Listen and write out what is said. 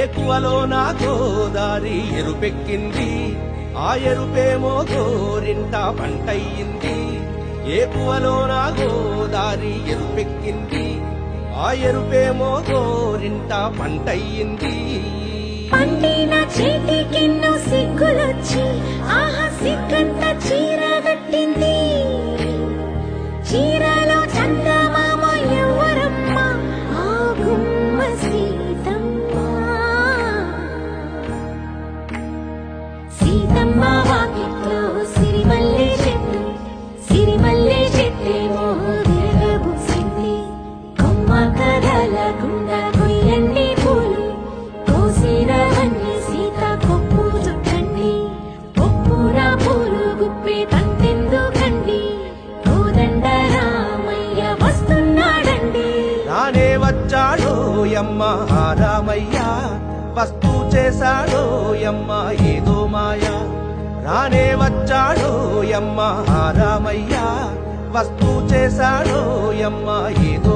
ఏకువలో నా గోదారి ఎరుపెక్కింది, ఆ ఎరుపేమో గోరింట పంటయ్యింది. ఏకువలో నా గోదారి ఎరుపెక్కింది, ఆ ఎరుపేమో గోరింట పంటయ్యింది. పండిన చేతికెన్నో సిగ్గులొచ్చి ఆహా సిగ్గంత చీర కట్టింది. చీరలో చందమామ ఎవరమ్మ, ఆ గుమ్మ సీతమ్మ. సీతమ్మ వాకిట్లో సిరిమల్లె చెట్టు, సిరిమల్లె చెట్టేమో విరగబూసింది. కొమ్మ కదలకుండా కొయ్యండి పూలు, కోసిరవన్నీ సీత కొప్పు చుట్టండి. కొప్పున పూలు గుప్పే తంతెందుకండి, కోదండ రామయ్య వస్తున్నాడండి. రానే వచ్చాడో యమ్మ రామయ్య, వస్తూ చేశాడో యమ్మ ఏదో మాయ. రానే వచ్చాడో యమ్మ రామయ్య, వస్తూ చేశాడో యమ్మ ఏదో